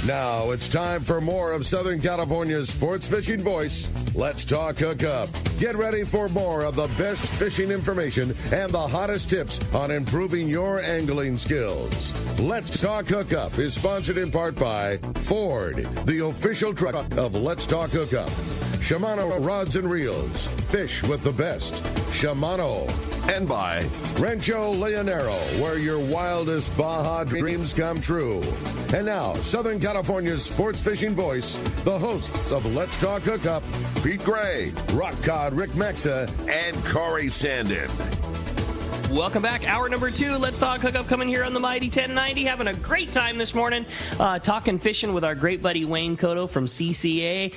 Now it's time for more of Southern California's sports fishing voice. Let's talk Hookup. Get ready for more of the best fishing information and the hottest tips on improving your angling skills. Let's Talk Hookup is sponsored in part by Ford, the official truck of Let's Talk Hookup. Shimano Rods and Reels. Fish with the best. Shimano. And by Rancho Leonero, where your wildest Baja dreams come true. And now, Southern California's sports fishing voice, the hosts of Let's Talk Hookup, Pete Gray, Rock Cod Rick Mexa, and Corey Sandin. Welcome back. Hour number 2. Let's Talk Hookup coming here on the Mighty 1090. Having a great time this morning talking fishing with our great buddy Wayne Kotow from CCA.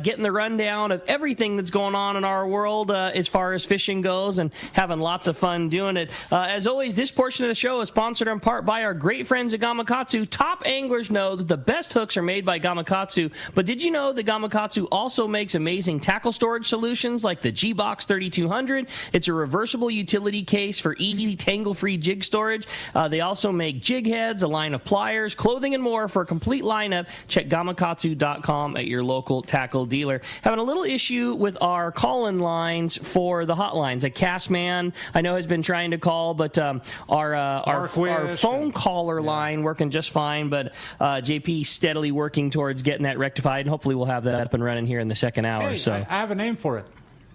Getting the rundown of everything that's going on in our world as far as fishing goes and having lots of fun doing it. As always, this portion of the show is sponsored in part by our great friends at Gamakatsu. Top anglers know that the best hooks are made by Gamakatsu. But did you know that Gamakatsu also makes amazing tackle storage solutions like the G-Box 3200? It's a reversible utility case for easy tangle-free jig storage. They also make jig heads, a line of pliers, clothing, and more. For a complete lineup, check gamakatsu.com at your local tackle dealer. Having a little issue with our call-in lines for the hotlines. A Castman, I know, has been trying to call, but our phone caller line working just fine, but JP steadily working towards getting that rectified, and hopefully we'll have that up and running here in the second hour. Hey, so I have a name for it.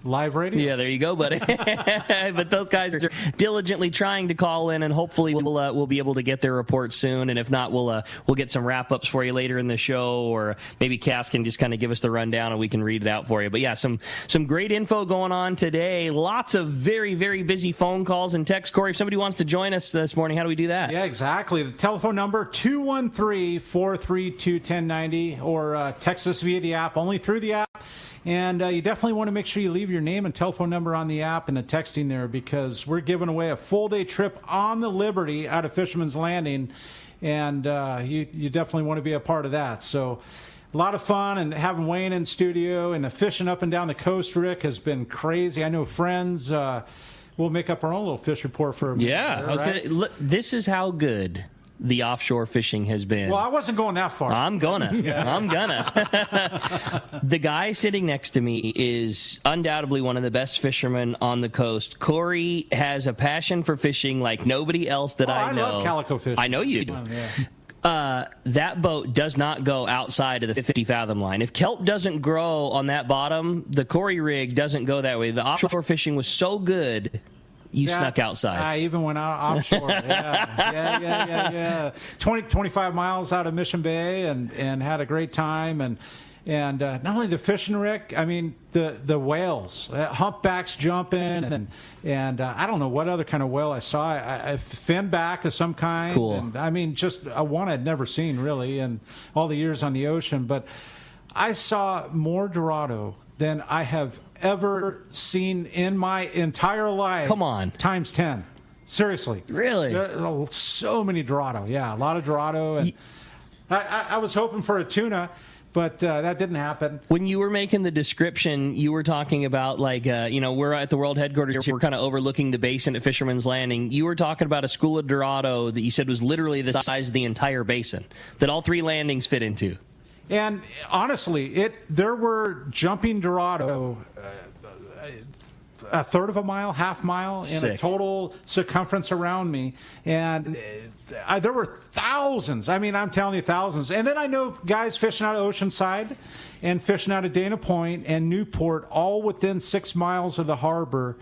Live radio. Yeah, there you go, buddy. But those guys are diligently trying to call in, and hopefully we'll be able to get their report soon. And if not, we'll get some wrap-ups for you later in the show, or maybe Cass can just kind of give us the rundown and we can read it out for you. But yeah, some great info going on today. Lots of very, very busy phone calls and texts. Corey, if somebody wants to join us this morning, how do we do that? Yeah, exactly. The telephone number, 213-432-1090, or text us via the app, only through the app. And you definitely want to make sure you leave your name and telephone number on the app and the texting there, because we're giving away a full-day trip on the Liberty out of Fisherman's Landing, and you definitely want to be a part of that. So a lot of fun, and having Wayne in studio, and the fishing up and down the coast, Rick, has been crazy. I know friends, we'll make up our own little fish report for a minute. Yeah, this is how good the offshore fishing has been. Well, I wasn't going that far. I'm gonna. The guy sitting next to me is undoubtedly one of the best fishermen on the coast. Corey has a passion for fishing like nobody else that I know. I love calico fishing. I know you do. That boat does not go outside of the 50-fathom line. If kelp doesn't grow on that bottom, the Corey rig doesn't go that way. The offshore fishing was so good, you snuck outside. I even went out offshore. Yeah. 25 miles out of Mission Bay, and had a great time. And not only the fishing, Rick, I mean, the whales, humpbacks jumping, and I don't know what other kind of whale I saw. A finback of some kind. Cool. And, I mean, just a one I'd never seen, really, in all the years on the ocean. But I saw more Dorado than I have ever seen in my entire life. Come on. Times 10. Seriously. Really? So many Dorado. Yeah, a lot of Dorado. And I was hoping for a tuna, but that didn't happen. When you were making the description, you were talking about, like, we're at the world headquarters here. We're kind of overlooking the basin at Fisherman's Landing. You were talking about a school of Dorado that you said was literally the size of the entire basin, that all 3 landings fit into. And honestly, there were jumping Dorado a third of a mile, half mile, in a total circumference around me. And there were thousands. I mean, I'm telling you, thousands. And then I know guys fishing out of Oceanside and fishing out of Dana Point and Newport, all within 6 miles of the harbor,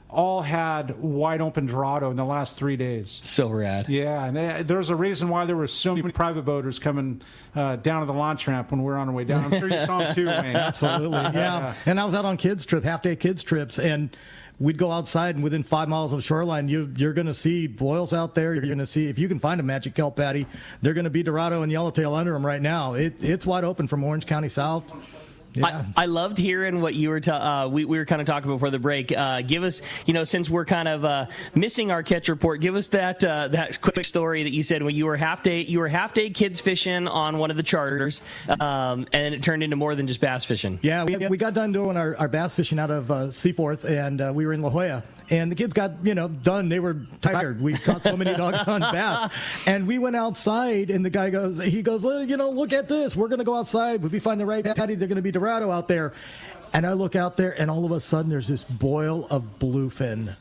all had wide open Dorado in the last 3 days. So rad. Yeah, and there's a reason why there were so many private boaters coming down to the launch ramp when we were on our way down. I'm sure you saw them too, man. Absolutely, yeah. And I was out on half-day kids trips, and we'd go outside, and within 5 miles of shoreline, you're going to see boils out there. You're going to see, if you can find a magic kelp patty, they're going to be Dorado and yellowtail under them right now. It's wide open from Orange County south. Yeah. I loved hearing what you were we were kind of talking before the break. Give us, since we're kind of missing our catch report, give us that quick story that you said when you were half day kids fishing on one of the charters, and it turned into more than just bass fishing. Yeah, we got done doing our bass fishing out of Seaforth, and we were in La Jolla, And the kids got, done. They were tired. We caught so many doggone bass. And we went outside, and the guy goes, look at this. We're going to go outside. If we find the right patty, they're going to be Dorado out there. And I look out there, and all of a sudden there's this boil of bluefin.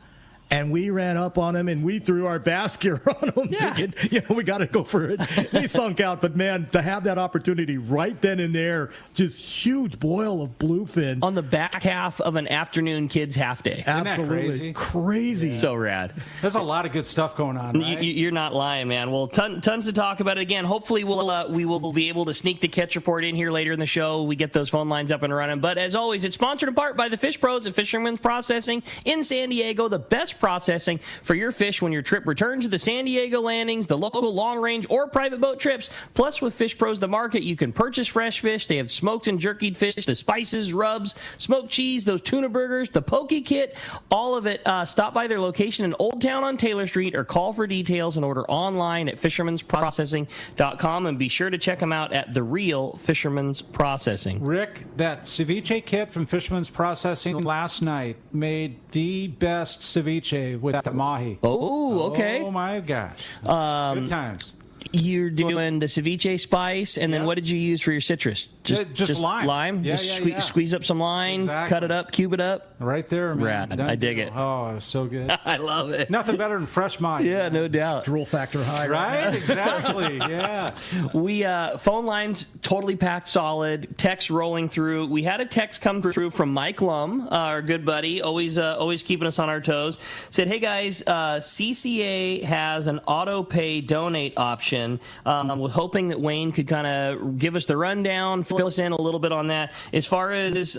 And we ran up on him, and we threw our basket on him, thinking, we got to go for it. He sunk out, but, man, to have that opportunity right then and there, just huge boil of bluefin. On the back half of an afternoon kids' half day. Absolutely. Crazy. Yeah. So rad. There's a lot of good stuff going on, right? You're not lying, man. Well, tons to talk about. Again, hopefully we will be able to sneak the catch report in here later in the show. We get those phone lines up and running. But, as always, it's sponsored in part by the Fish Pros at Fisherman's Processing in San Diego, the best processing for your fish when your trip returns to the San Diego landings, the local long-range or private boat trips. Plus, with Fish Pros The Market, you can purchase fresh fish. They have smoked and jerkied fish, the spices, rubs, smoked cheese, those tuna burgers, the poke kit, all of it. Stop by their location in Old Town on Taylor Street or call for details and order online at fishermansprocessing.com, and be sure to check them out at The Real Fisherman's Processing. Rick, that ceviche kit from Fisherman's Processing last night made the best ceviche with that mahi. Oh, okay. Oh, my gosh. Good times. You're doing the ceviche spice, and then what did you use for your citrus? Just lime. Lime? Yeah, Squeeze up some lime, cut it up, cube it up. Right there, man. Rad. I dig it. Oh, it was so good. I love it. Nothing better than fresh mahi. Yeah, no doubt. Drool factor high. Right? Exactly. Yeah. We phone lines totally packed solid. Text rolling through. We had a text come through from Mike Lum, our good buddy, always keeping us on our toes. Said, "Hey guys, CCA has an auto pay donate option. We're hoping that Wayne could kind of give us the rundown, fill us in a little bit on that. As far as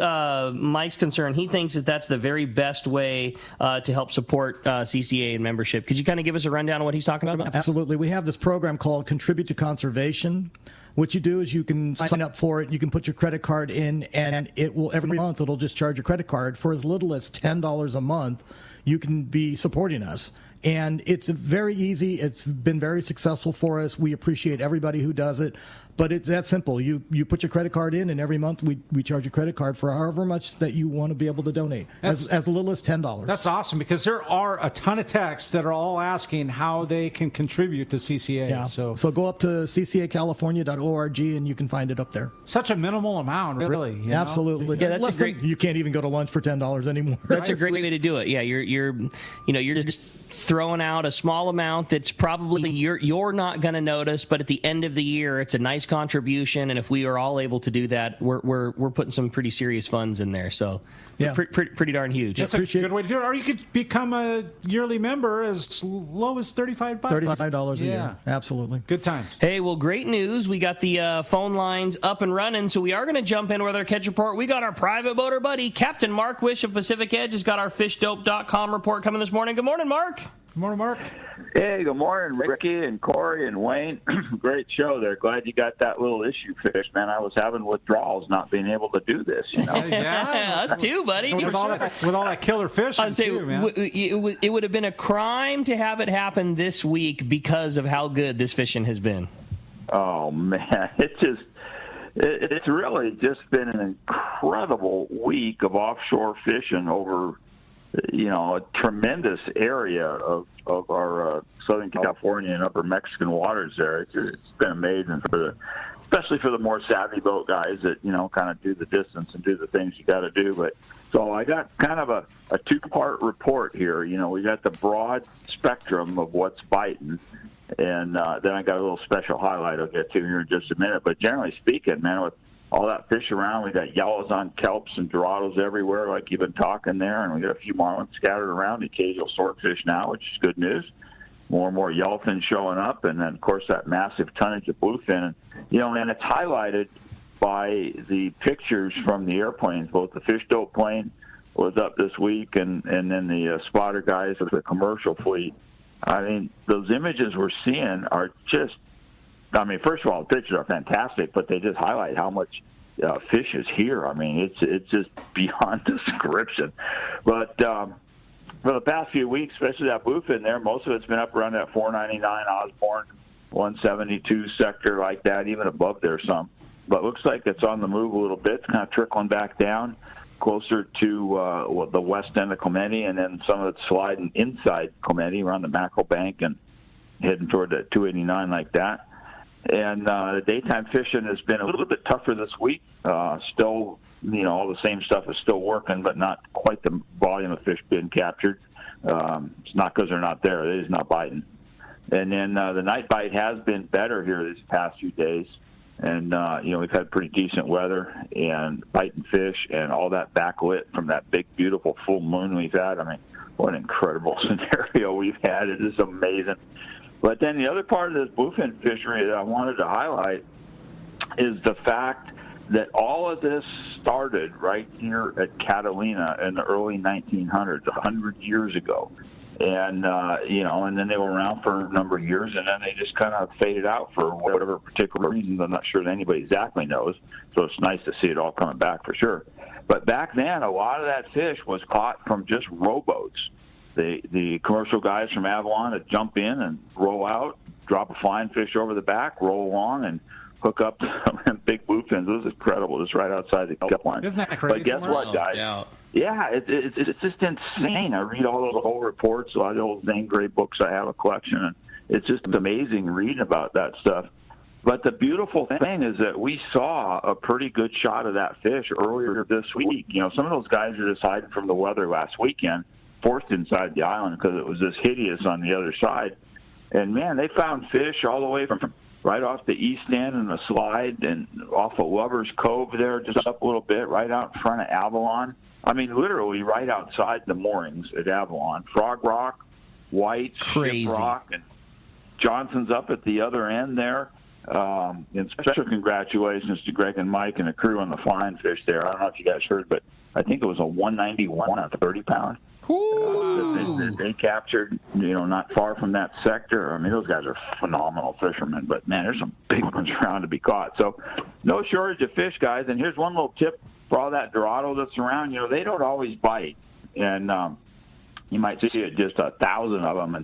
Mike's concerned, he thinks that that's the very best way to help support CCA and membership. Could you kind of give us a rundown of what he's talking about? Absolutely. We have this program called Contribute to Conservation. What you do is you can sign up for it. You can put your credit card in, and it will every month it'll just charge your credit card for as little as $10 a month. You can be supporting us. And it's very easy. It's been very successful for us. We appreciate everybody who does it. But it's that simple. You put your credit card in, and every month we charge your credit card for however much that you want to be able to donate, as little as $10. That's awesome, because there are a ton of texts that are all asking how they can contribute to CCA. Yeah. So go up to ccacalifornia.org, and you can find it up there. Such a minimal amount, really. You know? Absolutely. Yeah, that's you can't even go to lunch for $10 anymore. That's a great way to do it. Yeah, you're just throwing out a small amount that's probably you're not going to notice, but at the end of the year, it's a nice contribution. And if we are all able to do that, we're putting some pretty serious funds in there. So yeah, pretty darn huge. That's a good way to do it. Or you could become a yearly member as low as $35. $35 a year. Absolutely. Good time. Hey, well, great news. We got the phone lines up and running, so we are going to jump in with our catch report. We got our private boater buddy, Captain Mark Wish of Pacific Edge, has got our fishdope.com report coming this morning. Good morning, Mark. Good morning, Mark. Hey, good morning, Ricky and Corey and Wayne. Great show there. Glad you got that little issue fish, man. I was having withdrawals not being able to do this, Yeah, us too, buddy. With all that killer fish, I'd say too, man. It would have been a crime to have it happen this week because of how good this fishing has been. Oh, man. It's really just been an incredible week of offshore fishing over a tremendous area of our Southern California and upper Mexican waters there. It's been amazing especially for the more savvy boat guys that, kind of do the distance and do the things you got to do. But so I got kind of a two-part report here. We got the broad spectrum of what's biting, and then I got a little special highlight I'll get to here in just a minute. But generally speaking, man, with all that fish around, we got yellows on kelps and dorados everywhere, like you've been talking there, and we got a few marlins scattered around, occasional swordfish now, which is good news. More and more yellowfin showing up, and then, of course, that massive tonnage of bluefin. And it's highlighted by the pictures from the airplanes. Both the fish dope plane was up this week, and then the spotter guys of the commercial fleet. I mean, those images we're seeing are just, first of all, the pictures are fantastic, but they just highlight how much fish is here. I mean, it's just beyond description. But for the past few weeks, especially that bluefin there, most of it's been up around that 499 Osborne, 172 sector like that, even above there some. But it looks like it's on the move a little bit. It's kind of trickling back down. closer to the west end of Clemente, and then some of it's sliding inside Clemente around the Mackerel Bank and heading toward the 289 like that. And the daytime fishing has been a little bit tougher this week. Still, all the same stuff is still working, but not quite the volume of fish being captured. It's not because they're not there. They're just not biting. And then the night bite has been better here these past few days. And, we've had pretty decent weather and biting fish and all that backlit from that big, beautiful full moon we've had. I mean, what an incredible scenario we've had. It is amazing. But then the other part of this bluefin fishery that I wanted to highlight is the fact that all of this started right here at Catalina in the early 1900s, 100 years ago. And, and then they were around for a number of years, and then they just kind of faded out for whatever particular reasons. I'm not sure that anybody exactly knows, so it's nice to see it all coming back for sure. But back then, a lot of that fish was caught from just rowboats. The commercial guys from Avalon would jump in and row out, drop a flying fish over the back, roll along, and hook up some big bluefins. It was incredible, just right outside the cup line. Isn't that crazy? But guess what, guys? Yeah, it's just insane. I read all those old reports, a lot of the old Zane Grey books. I have a collection, and it's just amazing reading about that stuff. But the beautiful thing is that we saw a pretty good shot of that fish earlier this week. Some of those guys are just hiding from the weather last weekend, forced inside the island because it was just hideous on the other side. And, man, they found fish all the way from right off the east end and the slide and off of Lover's Cove there, just up a little bit, right out in front of Avalon. I mean, literally right outside the moorings at Avalon. Frog Rock, White, Ship Rock, and Johnson's up at the other end there. And special congratulations to Greg and Mike and the crew on the flying fish there. I don't know if you guys heard, but I think it was a 191 on 30-pound. They captured, not far from that sector. I mean, those guys are phenomenal fishermen, but, man, there's some big ones around to be caught. So no shortage of fish, guys. And here's one little tip for all that Dorado that's around. They don't always bite. And you might see it just 1,000 of them,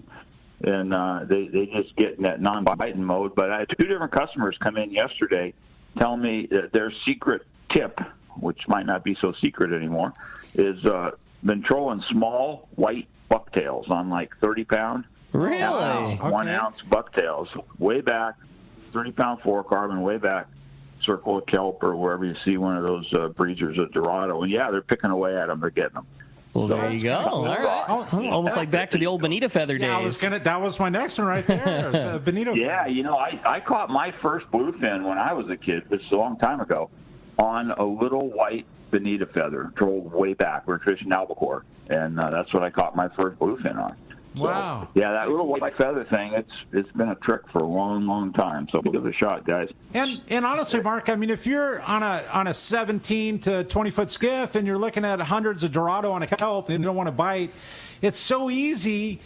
and they just get in that non-biting mode. But I had 2 different customers come in yesterday telling me that their secret tip, which might not be so secret anymore, is been trolling small white bucktails on like 30-pound. Really? 1-ounce bucktails. Way back, 30-pound fluorocarbon, way back, Circle of Kelp or wherever you see one of those breeders of Dorado. And, yeah, they're picking away at them. They're getting them. Well, there you go. All right. Almost like back to the old bonita feather days. That was my next one right there. Bonito. Yeah, I caught my first bluefin when I was a kid. This is a long time ago, on a little white bonita feather, trolled way back. We were fishing albacore, and that's what I caught my first bluefin on. So, wow. Yeah, that little white feather thing, it's been a trick for a long, long time. So give it a shot, guys. And honestly, Mark, I mean, if you're on a 17 to 20 foot skiff and you're looking at hundreds of Dorado on a kelp and you don't want to bite, it's so easy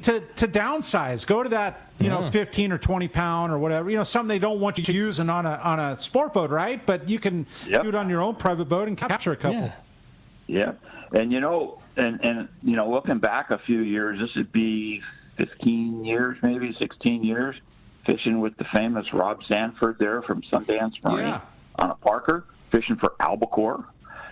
to downsize. Go to that 15 or 20 pound or whatever, something they don't want you using on a sport boat, right? But you can do it on your own private boat and capture a couple. Yeah. And looking back a few years, this would be 15 years, maybe 16 years, fishing with the famous Rob Sanford there from Sundance Marine on a Parker, fishing for albacore.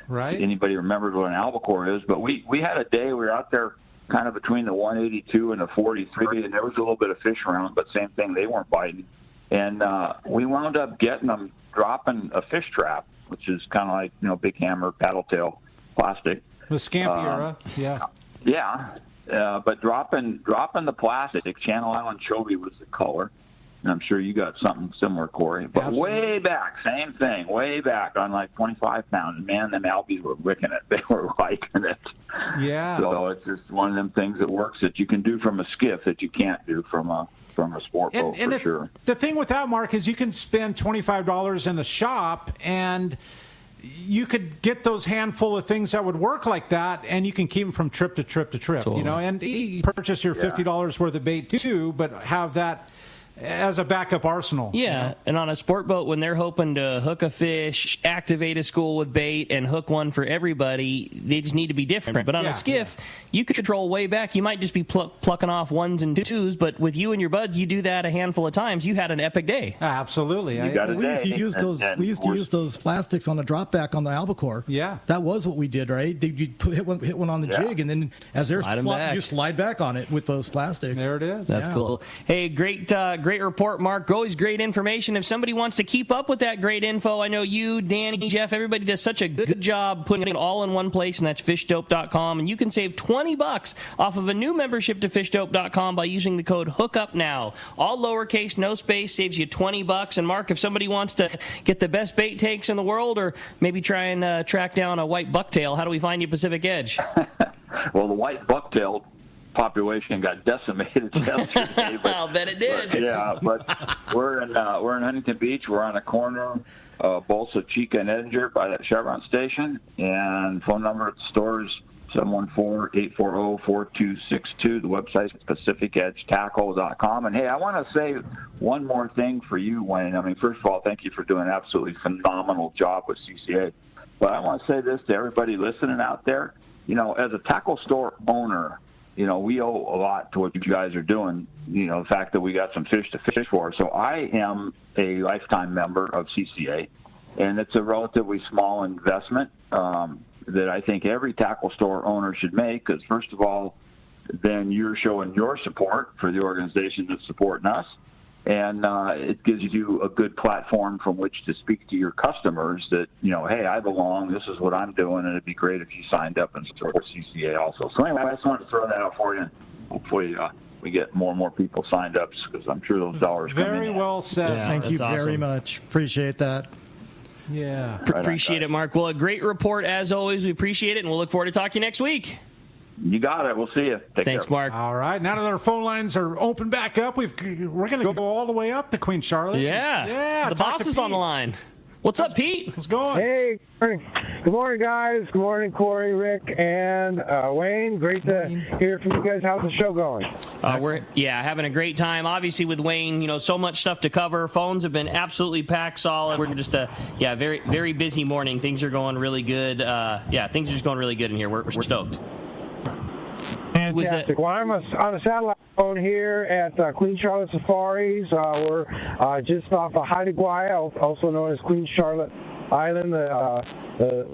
Right. Anybody remembers what an albacore is? But we had a day, we were out there kind of between the 182 and the 43, and there was a little bit of fish around, but same thing, they weren't biting. And we wound up getting them dropping a fish trap, which is kind of like, big hammer, paddle tail, plastic. The Scampi era, yeah. Yeah, but dropping the plastic, Channel Island Chovy was the color. And I'm sure you got something similar, Corey. But way back, same thing, way back on like 25 pounds. And, man, them albies were licking it. They were liking it. Yeah. So it's just one of them things that works that you can do from a skiff that you can't do from a sport boat, for sure. The thing with that, Mark, is you can spend $25 in the shop and you could get those handful of things that would work like that, and you can keep them from trip to trip to trip, totally. and you purchase your $50 worth of bait too, but have that as a backup arsenal. Yeah, and on a sport boat, when they're hoping to hook a fish, activate a school with bait, and hook one for everybody, they just need to be different. But on a skiff, you could control way back. You might just be plucking off ones and twos, but with you and your buds, you do that a handful of times. You had an epic day. Absolutely. We used to use those plastics on the drop back on the albacore. Yeah. That was what we did, right? You hit one on the jig, and then as they're you slide back on it with those plastics. There it is. That's cool. Hey, great report, Mark. Always great information. If somebody wants to keep up with that great info, I know you, Danny, Jeff, everybody does such a good job putting it all in one place, and that's fishdope.com. And you can save $20 off of a new membership to fishdope.com by using the code Hookup Now. All lowercase, no space, saves you $20. And Mark, if somebody wants to get the best bait takes in the world, or maybe try and track down a white bucktail, how do we find you Pacific Edge? Well, the white bucktail population got decimated yesterday. I'll bet it did. But we're in Huntington Beach. We're on a corner, Bolsa, Chica, and Edinger by that Chevron station. And phone number at the store is 714-840-4262. The website is PacificEdgeTackle.com. And hey, I want to say one more thing for you, Wayne. I mean, first of all, thank you for doing an absolutely phenomenal job with CCA. But I want to say this to everybody listening out there. As a tackle store owner, we owe a lot to what you guys are doing, the fact that we got some fish to fish for. So I am a lifetime member of CCA, and it's a relatively small investment that I think every tackle store owner should make, because first of all, then you're showing your support for the organization that's supporting us. And it gives you a good platform from which to speak to your customers that, hey, I belong, this is what I'm doing, and it'd be great if you signed up and support CCA also. So anyway, I just wanted to throw that out for you, and hopefully we get more and more people signed up, because I'm sure those dollars come in. Very well said. Yeah, Thank you very much. Appreciate that. Yeah. Appreciate it, Mark. Well, a great report as always. We appreciate it, and we'll look forward to talking to you next week. You got it. We'll see you. Thanks, care. Mark. All right. Now that our phone lines are open back up, we're going to go all the way up to Queen Charlotte. Yeah. The boss is on the line. What's up, Pete? Let's go on. Hey, good morning, guys. Good morning, Corey, Rick, and Wayne. Great to hear from you guys. How's the show going? We're having a great time. Obviously, with Wayne, so much stuff to cover. Phones have been absolutely packed solid. We're just very, very busy morning. Things are going really good. Things are just going really good in here. We're stoked. Fantastic. Well, I'm on a satellite phone here at Queen Charlotte Safaris. We're just off of Haida Gwaii, also known as Queen Charlotte Island, the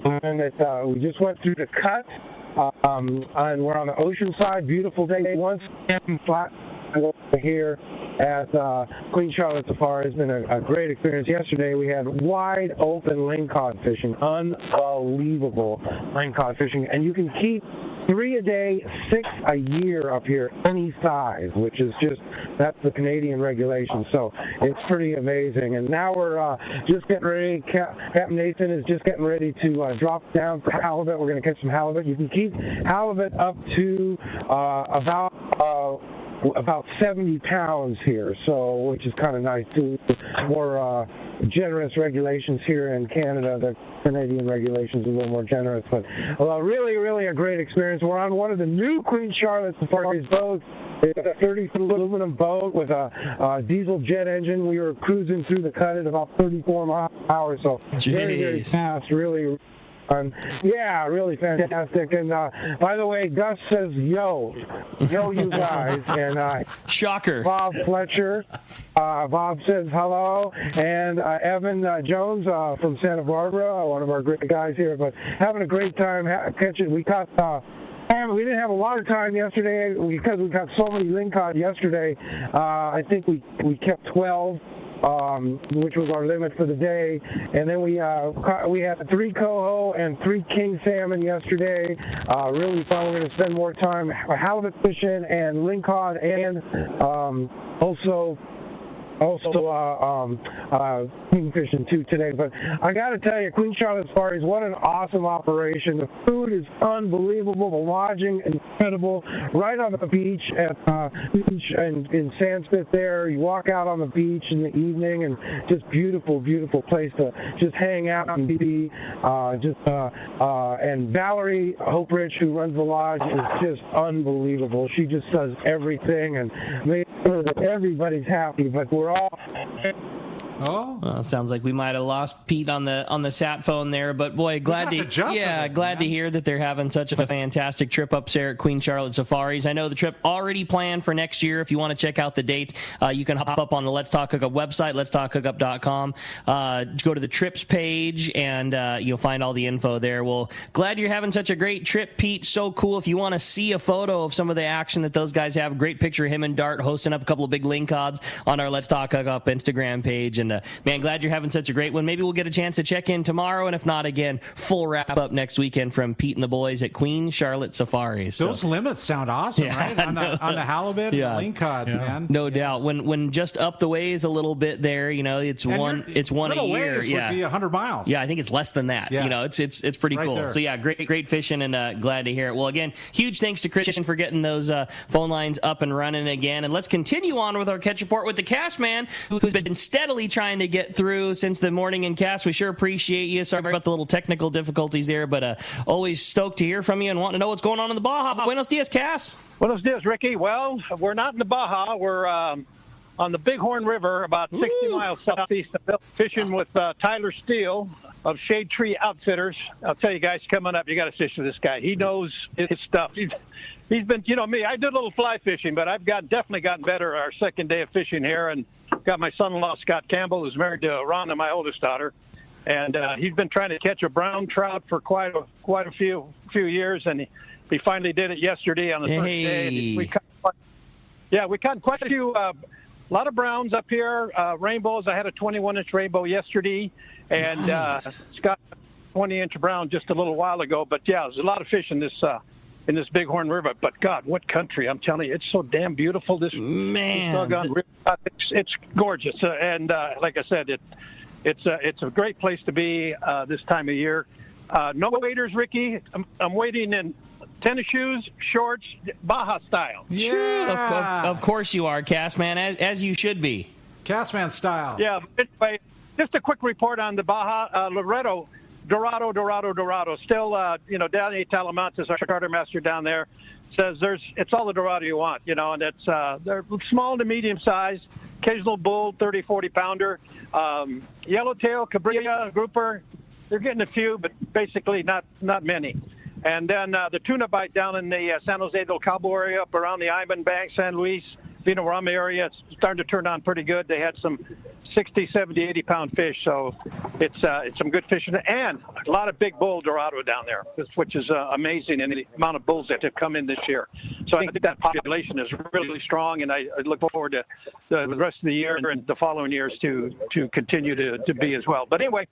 island that we just went through the cut. And we're on the ocean side. Beautiful day. Once again, flat here at Queen Charlotte Safari. Has been a great experience. Yesterday we had wide open lingcod fishing, unbelievable lingcod fishing, and you can keep 3 a day, 6 a year up here, any size, which is that's the Canadian regulation. So it's pretty amazing. And now we're just getting ready. Captain Nathan is just getting ready to drop down for halibut. We're going to catch some halibut. You can keep halibut up to about 70 pounds here, so which is kind of nice too. More generous regulations here in Canada. The Canadian regulations are a little more generous, but really, really a great experience. We're on one of the new Queen Charlotte Safaris boats. It's a 30-foot aluminum boat with a diesel jet engine. We were cruising through the cut at about 34 miles an hour, so very, very fast. Really. Yeah, really fantastic. And by the way, Gus says, yo, you guys. And shocker. Bob Fletcher. Bob says hello. And Evan Jones from Santa Barbara, one of our great guys here, but having a great time catching. We caught. We didn't have a lot of time yesterday because we caught so many lingcod yesterday. I think we kept 12. Which was our limit for the day, and then we had 3 coho and 3 king salmon yesterday. Really fun. We're going to spend more time halibut fishing and lingcod, and also king fishing too today. But I got to tell you, Queen Charlotte Safaris, what an awesome operation. The food is unbelievable. The lodging incredible. Right on the beach at beach in Sandspit there. You walk out on the beach in the evening, and just beautiful, beautiful place to just hang out and be. And Valerie Hoperich, who runs the lodge, is just unbelievable. She just does everything and makes sure that everybody's happy. But we're we're all. Oh, well, sounds like we might have lost Pete on the sat phone there, but boy, glad to hear that they're having such a fantastic trip up there at Queen Charlotte Safaris. I know the trip already planned for next year. If you want to check out the dates, you can hop up on the Let's Talk Hookup website, letstalkhookup.com. Go to the trips page, and you'll find all the info there. Well, glad you're having such a great trip, Pete. So cool. If you want to see a photo of some of the action that those guys have, great picture of him and Dart hosting up a couple of big link odds on our Let's Talk Hookup Instagram page. And man, glad you're having such a great one. Maybe we'll get a chance to check in tomorrow, and if not, again, full wrap up next weekend from Pete and the boys at Queen Charlotte Safaris. Those limits sound awesome, right? On the halibut and the link cod, man. No doubt. When just up the ways a little bit there, it's one a year. Ways would be 100 miles. Yeah, I think it's less than that. Yeah. It's pretty right cool. there. So yeah, great fishing, and glad to hear it. Well, again, huge thanks to Christian for getting those phone lines up and running again. And let's continue on with our catch report with the cast man, who's been steadily trying to get through since the morning in cast. We sure appreciate you. Sorry about the little technical difficulties there, but always stoked to hear from you and want to know what's going on in the Baja. Buenos dias, Cass. Buenos dias, Ricky. Well, we're not in the Baja. We're on the Bighorn River, about 60 miles southeast of Bill, fishing with Tyler Steele of Shade Tree Outfitters. I'll tell you guys, coming up, you got to fish with this guy. He knows his stuff. He's been, me, I did a little fly fishing, but I've definitely gotten better our second day of fishing here, and got my son-in-law, Scott Campbell, who's married to Rhonda, my oldest daughter, and he's been trying to catch a brown trout for quite a few years, and he finally did it yesterday on the first day. And we caught quite a few, a lot of browns up here, rainbows. I had a 21-inch rainbow yesterday, and nice. Scott 20-inch brown just a little while ago. But yeah, there's a lot of fish in this Bighorn River. But God, what country! I'm telling you, it's so damn beautiful. It's gorgeous, and like I said, it's a great place to be this time of year. No waders, Ricky. I'm wading in tennis shoes, shorts, Baja style. Yeah, of course you are, Castman, as you should be. Castman style. Yeah. Anyway, just a quick report on the Baja. Loreto, Dorado. Still, Danny Talamantes, our chartermaster down there, says it's all the Dorado you want, and it's they're small to medium size, occasional bull, 30, 40 pounder, yellowtail, cabrilla, grouper. They're getting a few, but basically not many. And then the tuna bite down in the San Jose del Cabo area, up around the Iman Bank, San Luis, Vinorama area, it's starting to turn on pretty good. They had some 60, 70, 80-pound fish, so it's some good fishing. And a lot of big bull Dorado down there, which is amazing in the amount of bulls that have come in this year. So I think that population is really strong, and I look forward to the rest of the year and the following years to continue to be as well. But anyway,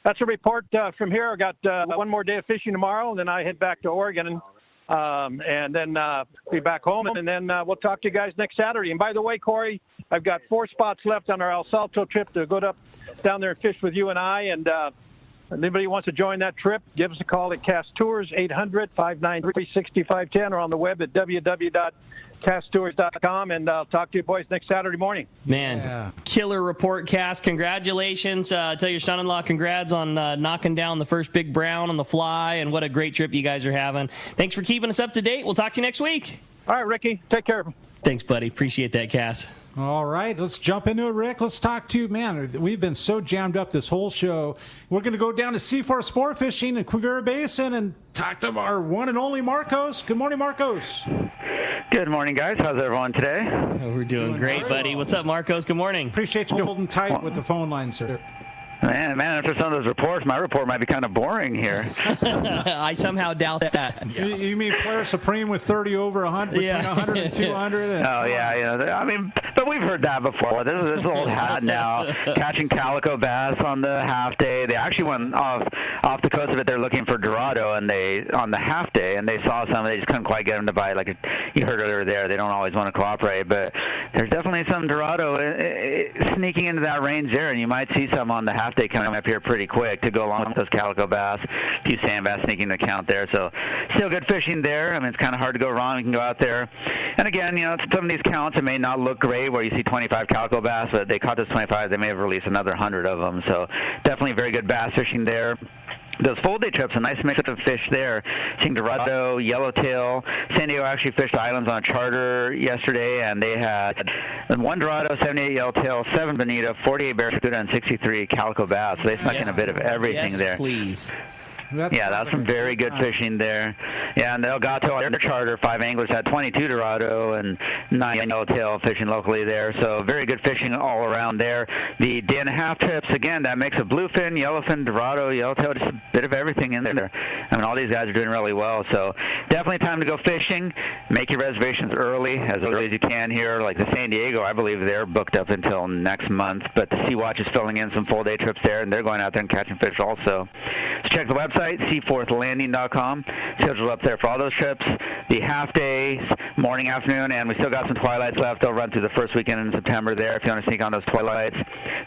that's a report from here. I got one more day of fishing tomorrow, and then I head back to Oregon, and then be back home, and then we'll talk to you guys next Saturday. And by the way, Corey, I've got 4 spots left on our El Salto trip to go down there and fish with you and I. And anybody who wants to join that trip, give us a call at Cast Tours, 800-593-6510, or on the web at www.casttours.com, and I'll talk to you boys next Saturday morning. Man, Killer report, Cass. Congratulations. Tell your son-in-law congrats on knocking down the first big brown on the fly, and what a great trip you guys are having. Thanks for keeping us up to date. We'll talk to you next week. All right, Ricky. Take care. Thanks, buddy. Appreciate that, Cass. All right, let's jump into it, Rick. Let's talk to, we've been so jammed up this whole show. We're going to go down to C4 Sport Fishing in Quivira Basin and talk to our one and only Marcos. Good morning, Marcos. Good morning, guys. How's everyone today? We're doing great, buddy. What's up, Marcos? Good morning. Appreciate you holding tight with the phone line, sir. Man, after some of those reports, my report might be kind of boring here. I somehow doubt that. You mean Player Supreme with 30 over 100, between 100 and 200? But we've heard that before. This is old hat now. Catching calico bass on the half day. They actually went off the coast of it. They're looking for Dorado, and on the half day, and they saw some. They just couldn't quite get them to bite. Like you heard earlier there, they don't always want to cooperate, but there's definitely some Dorado sneaking into that range there, and you might see some on the half day coming up here pretty quick to go along with those calico bass. A few sand bass sneaking into count there, so still good fishing there. I mean, it's kind of hard to go wrong. You can go out there, and again, some of these counts, it may not look great where you see 25 calico bass, but they caught this 25. They may have released another 100 of them, so definitely very good bass fishing there. those full-day trips, a nice mix of fish there. Seeing Dorado, yellowtail. San Diego actually fished islands on a charter yesterday, and they had 1 Dorado, 78 yellowtail, 7 bonito, 48 barracuda, and 63 calico bass. So they snuck in a bit of everything there. Please. That's some very good fishing there. Yeah, and El Gato, their charter, 5 anglers had 22 Dorado and 9 yellowtail fishing locally there. So very good fishing all around there. The day and a half trips, again, that mix of bluefin, yellowfin, Dorado, yellowtail, just a bit of everything in there. I mean, all these guys are doing really well. So definitely time to go fishing. Make your reservations early as you can here. Like the San Diego, I believe they're booked up until next month. But the Sea Watch is filling in some full-day trips there, and they're going out there and catching fish also. So check the website, seaforthlanding.com. Scheduled up there for all those trips. The half days, morning, afternoon, and we still got some twilights left. They'll run through the first weekend in September there if you want to sneak on those twilights.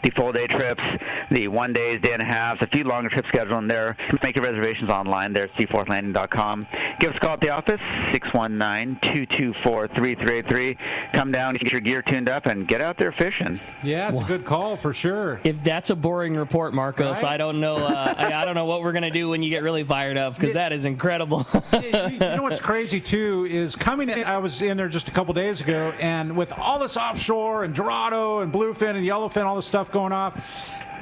The full-day trips, the 1 days, day and a half, a few longer trips scheduled in there. Make your reservations online there at seaforthlanding.com. Give us a call at the office, 619-224-3383. Come down, get your gear tuned up, and get out there fishing. Yeah, it's a good call for sure. If that's a boring report, Marcos, right? I don't know. I don't know what we're gonna do when you get really fired up, because that is incredible. You know what's crazy too is coming in. I was in there just a couple days ago, and with all this offshore and Dorado and bluefin and yellowfin, all this stuff going off.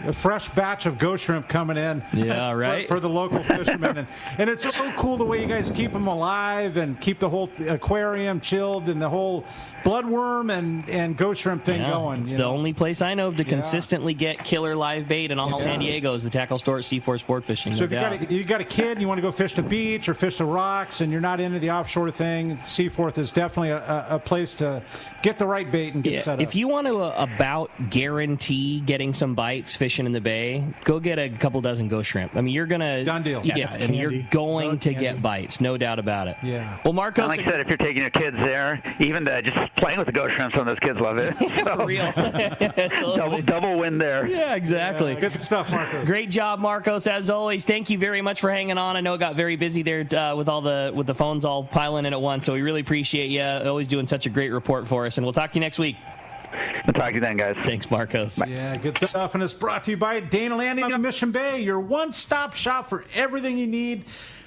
A fresh batch of ghost shrimp coming in. Yeah, right. for the local fishermen. And it's so cool the way you guys keep them alive and keep the whole aquarium chilled and the whole bloodworm and ghost shrimp thing going. It's the only place I know of to consistently get killer live bait in all San Diego is the tackle store at Seaforth Sport Fishing. So if you got a kid and you want to go fish the beach or fish the rocks and you're not into the offshore thing, Seaforth is definitely a place to get the right bait and get set up. If you want to about guarantee getting some bites fishing in the bay, go get a couple dozen ghost shrimp. I mean, you're gonna done deal. You're going to get bites, no doubt about it. Yeah. Well, Marcos, and like I said, if you're taking your kids there, even just playing with the ghost shrimp, some of those kids love it. For real. Totally. double win there. Yeah, exactly. Good stuff, Marcos. Great job, Marcos. As always, thank you very much for hanging on. I know it got very busy there with the phones all piling in at once, so we really appreciate you always doing such a great report for us. And we'll talk to you next week. We'll talk to you then, guys. Thanks, Marcos. Bye. Yeah, good stuff. And it's brought to you by Dana Landing in Mission Bay, your one-stop shop for everything you need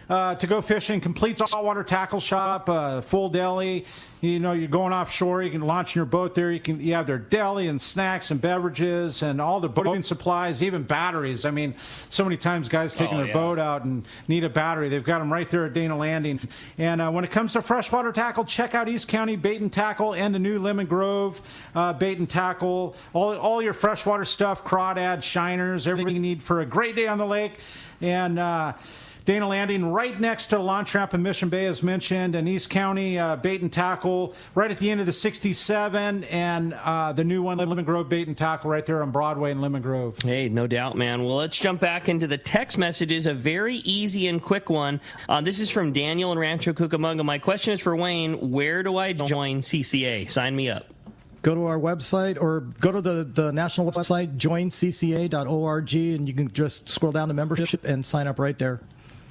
to go fishing. Complete saltwater tackle shop, full deli. You know, you're going offshore, you can launch your boat there. You have their deli and snacks and beverages and all the boating supplies, even batteries. I mean, so many times guys taking their boat out and need a battery. They've got them right there at Dana Landing. And when it comes to freshwater tackle, check out East County Bait and Tackle and the new Lemon Grove Bait and Tackle. All your freshwater stuff, crawdads, shiners, everything you need for a great day on the lake. And Dana Landing right next to Launch Ramp in Mission Bay, as mentioned, and East County Bait and Tackle right at the end of the 67, and the new one, Lemon Grove Bait and Tackle, right there on Broadway in Lemon Grove. Hey, no doubt, man. Well, let's jump back into the text messages, a very easy and quick one. This is from Daniel in Rancho Cucamonga. My question is for Wayne. Where do I join CCA? Sign me up. Go to our website or go to the national website, joincca.org, and you can just scroll down to membership and sign up right there.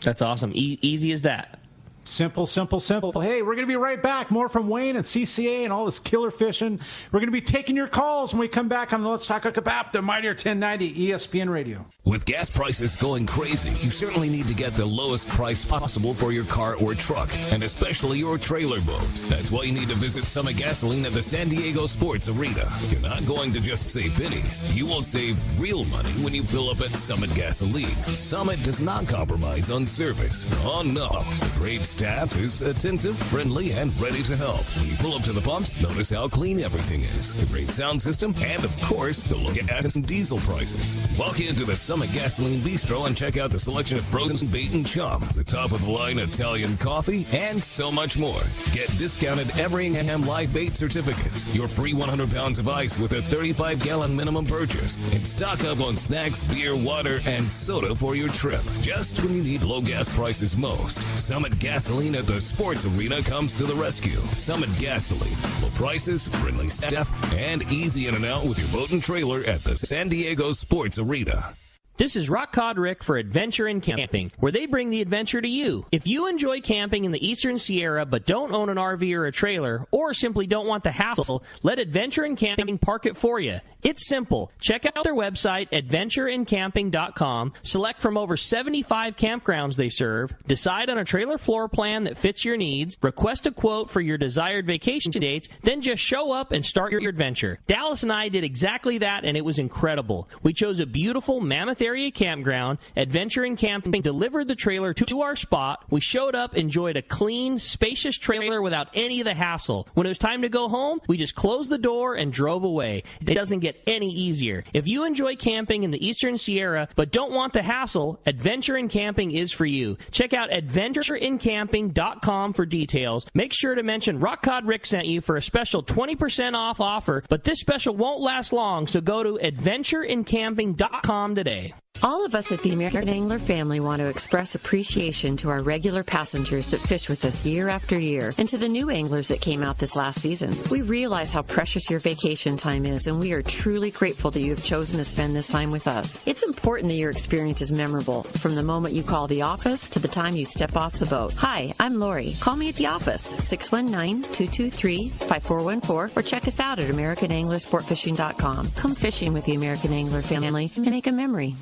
That's awesome. Easy as that. Simple, simple, simple. Hey, we're going to be right back. More from Wayne and CCA and all this killer fishing. We're going to be taking your calls when we come back on the Let's Talk Hookup app, the Mightier 1090 ESPN Radio. With gas prices going crazy, you certainly need to get the lowest price possible for your car or truck, and especially your trailer boat. That's why you need to visit Summit Gasoline at the San Diego Sports Arena. You're not going to just save pennies. You will save real money when you fill up at Summit Gasoline. Summit does not compromise on service. Oh no. The great staff is attentive, friendly, and ready to help. When you pull up to the pumps, notice how clean everything is. The great sound system, and of course, the low gas and diesel prices. Walk into the Summit Gasoline Bistro and check out the selection of frozen bait and chum, the top-of-the-line Italian coffee, and so much more. Get discounted Everingham live bait certificates, your free 100 pounds of ice with a 35-gallon minimum purchase, and stock up on snacks, beer, water, and soda for your trip. Just when you need low gas prices most, Summit Gasoline at the Sports Arena comes to the rescue. Summit Gasoline. Low prices, friendly staff, and easy in and out with your boat and trailer at the San Diego Sports Arena. This is Rock Cod Rick for Adventure in Camping, where they bring the adventure to you. If you enjoy camping in the Eastern Sierra but don't own an RV or a trailer, or simply don't want the hassle, let Adventure in Camping park it for you. It's simple. Check out their website, adventureincamping.com, select from over 75 campgrounds they serve, decide on a trailer floor plan that fits your needs, request a quote for your desired vacation dates, then just show up and start your adventure. Dallas and I did exactly that, and it was incredible. We chose a beautiful Mammoth Area campground. Adventure in Camping delivered the trailer to our spot. We showed up, enjoyed a clean, spacious trailer without any of the hassle. When it was time to go home, we just closed the door and drove away. It doesn't get any easier. If you enjoy camping in the Eastern Sierra but don't want the hassle, Adventure in Camping is for you. Check out adventureincamping.com for details. Make sure to mention Rock Cod Rick sent you for a special 20% off offer, but this special won't last long, so go to adventureincamping.com today. All of us at the American Angler family want to express appreciation to our regular passengers that fish with us year after year, and to the new anglers that came out this last season. We realize how precious your vacation time is, and we are truly grateful that you have chosen to spend this time with us. It's important that your experience is memorable, from the moment you call the office to the time you step off the boat. Hi, I'm Lori. Call me at the office, 619-223-5414, or check us out at AmericanAnglerSportFishing.com. Come fishing with the American Angler family and make a memory.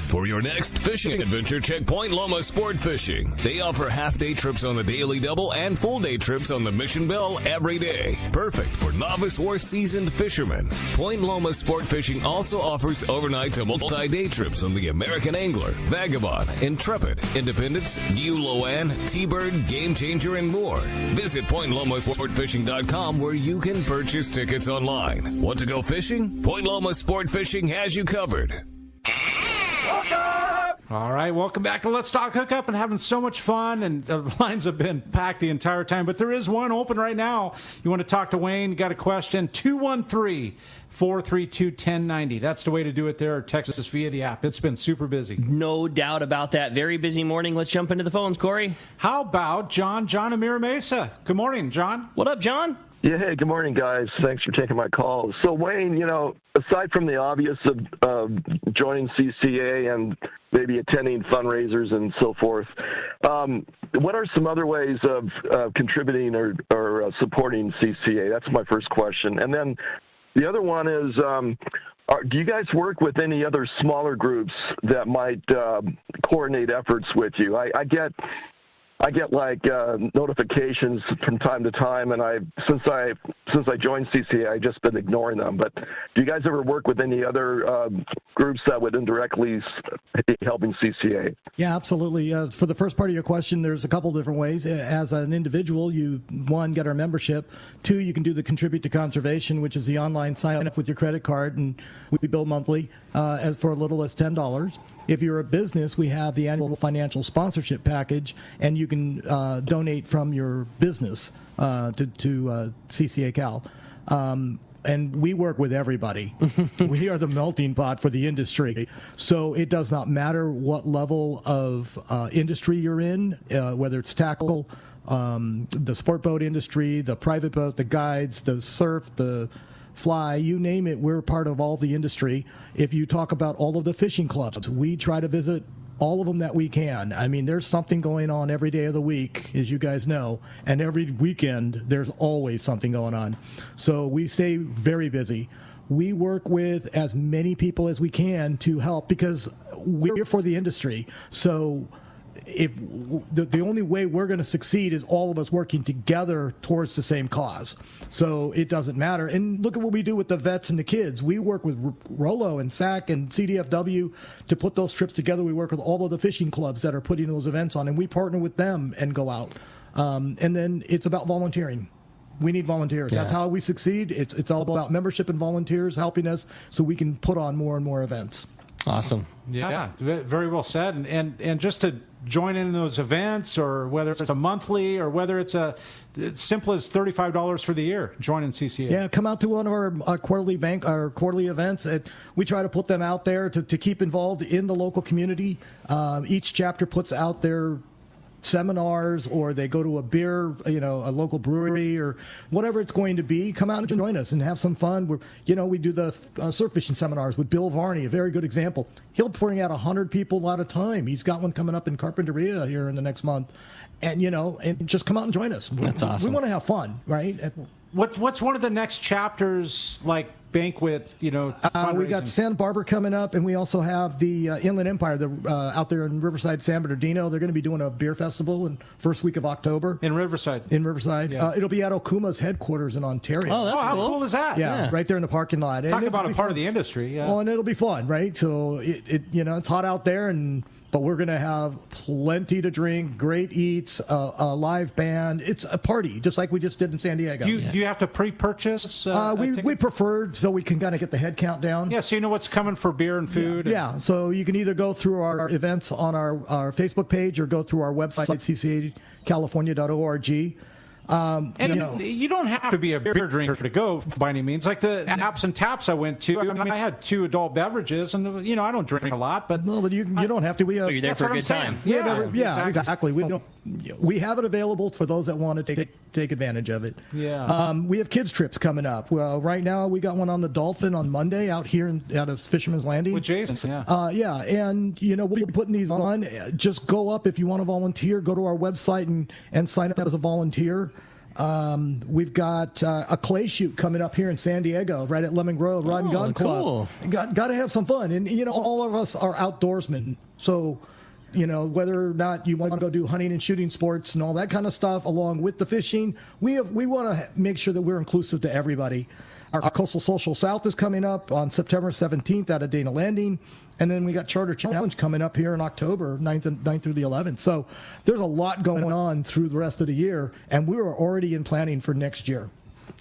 For your next fishing adventure, check Point Loma Sport Fishing. They offer half-day trips on the Daily Double and full-day trips on the Mission Bell every day. Perfect for novice or seasoned fishermen. Point Loma Sport Fishing also offers overnight to multi-day trips on the American Angler, Vagabond, Intrepid, Independence, Loan, T-Bird, Game Changer, and more. Visit PointLomaSportFishing.com where you can purchase tickets online. Want to go fishing? Point Loma Sport Fishing has you covered. All right, welcome back to Let's Talk Hookup, and having so much fun, and the lines have been packed the entire time, but there is one open right now. You want to talk to Wayne, you got a question, 213-432-1090. That's the way to do it there, or text us via the app. It's been super busy. No doubt about that. Very busy morning. Let's jump into the phones, Corey. How about John in Mira Mesa? Good morning, John. What up, John? Yeah, hey, good morning, guys. Thanks for taking my call. So, Wayne, aside from the obvious of joining CCA and maybe attending fundraisers and so forth, what are some other ways of contributing or supporting CCA? That's my first question. And then the other one is, do you guys work with any other smaller groups that might coordinate efforts with you? I get like notifications from time to time, and since I joined CCA, I've just been ignoring them. But do you guys ever work with any other groups that would indirectly be helping CCA? Yeah, absolutely. For the first part of your question, there's a couple different ways. As an individual, you, one, get our membership. Two, you can do the Contribute to Conservation, which is the online sign up with your credit card, and we bill monthly as for a little as $10. If you're a business, we have the annual financial sponsorship package, and you can donate from your business to CCA Cal. And we work with everybody. We are the melting pot for the industry. So it does not matter what level of industry you're in, whether it's tackle, the sport boat industry, the private boat, the guides, the surf, the fly, you name it, we're part of all the industry. If you talk about all of the fishing clubs, we try to visit all of them that we can. I mean, there's something going on every day of the week, as you guys know, and every weekend there's always something going on. So we stay very busy. We work with as many people as we can to help because we're for the industry. So if the only way we're going to succeed is all of us working together towards the same cause. So it doesn't matter. And look at what we do with the vets and the kids. We work with Rolo and SAC and CDFW to put those trips together. We work with all of the fishing clubs that are putting those events on, and we partner with them and go out. And then it's about volunteering. We need volunteers. Yeah. That's how we succeed. It's all about membership and volunteers helping us so we can put on more and more events. Awesome. Yeah, very well said. And just to join in those events, or whether it's a monthly or whether it's as simple as $35 for the year, joining CCA. Yeah, come out to one of our quarterly events. We try to put them out there to keep involved in the local community. Each chapter puts out their seminars, or they go to a local brewery or whatever it's going to be. Come out and join us and have some fun. We do the surf fishing seminars with Bill Varney, a very good example. He'll bring out 100 people at a time. He's got one coming up in Carpinteria here in the next month. And, and just come out and join us. That's awesome. We want to have fun, right? What's one of the next chapters like banquet, we got fundraising? Santa Barbara coming up, and we also have the Inland Empire out there in Riverside, San Bernardino. They're going to be doing a beer festival in first week of October. In Riverside. Yeah. It'll be at Okuma's headquarters in Ontario. Oh, that's how cool. cool is that? Yeah, right there in the parking lot. Talk And about a part of the industry. Yeah. Well, and it'll be fun, right? So it's hot out there, but we're going to have plenty to drink, great eats, a live band. It's a party, just like we just did in San Diego. Do you have to pre-purchase? We prefer so we can kind of get the head count down. Yeah, so you know what's coming for beer and food. Yeah, so you can either go through our events on our Facebook page or go through our website, ccacalifornia.org. You don't have to be a beer drinker to go by any means. Like the Apps and Taps I went to, I had 2 adult beverages, and I don't drink a lot, but no, but you don't have to. You're there for a good time. Yeah, exactly. We have it available for those that want to take advantage of it. Yeah. We have kids trips coming up. Well, right now we got one on the Dolphin on Monday out of Fisherman's Landing with Jason. Yeah. And we'll be putting these on. Just go up if you want to volunteer. Go to our website and sign up as a volunteer. We've got a clay shoot coming up here in San Diego, right at Lemon Grove Rod and Gun Club. Got to have some fun, and all of us are outdoorsmen, so whether or not you want to go do hunting and shooting sports and all that kind of stuff, along with the fishing, we want to make sure that we're inclusive to everybody. Our Coastal Social South is coming up on September 17th out of Dana Landing. And then we got Charter Challenge coming up here in October, 9th through the 11th. So there's a lot going on through the rest of the year, and we are already in planning for next year.